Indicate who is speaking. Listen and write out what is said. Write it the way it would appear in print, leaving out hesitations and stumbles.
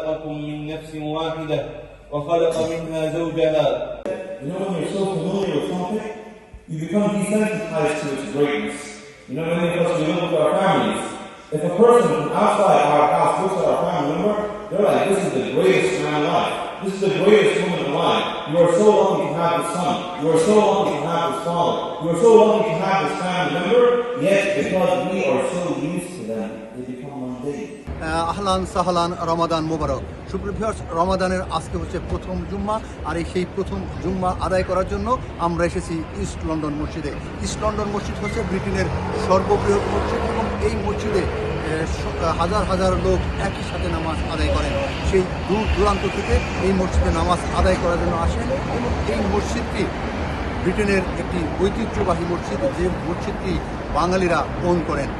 Speaker 1: خلقكم من نفس واحدة وخلق منها زوجها.
Speaker 2: You know, when you're so familiar with something, you become desensitized to its greatness. You know, many of us, we look at our families. If a person from outside our house looks at our family member, they're like, this is the greatest man alive. This is the greatest woman alive. You are so lucky to have this son. You are so lucky to have this father. You are so lucky to have this family member, yet because we are so used to them, they become mundane.
Speaker 3: আহলান সাহলান রমাদান মোবারক। সুপ্রিয় রমাদানের আজকে হচ্ছে প্রথম জুম্মা, আর সেই প্রথম জুম্মা আদায় করার জন্য আমরা এসেছি ইস্ট লন্ডন মসজিদে। ইস্ট লন্ডন মসজিদ হচ্ছে ব্রিটেনের সর্ববৃহৎ মসজিদ এবং এই মসজিদে হাজার হাজার লোক একই সাথে নামাজ আদায় করেন। সেই দূর দূরান্ত থেকে এই মসজিদে নামাজ আদায় করার জন্য আসেন এবং এই মসজিদটি ব্রিটেনের একটি ঐতিহ্যবাহী মসজিদ, যে মসজিদটি বাঙালিরা ওন করেন।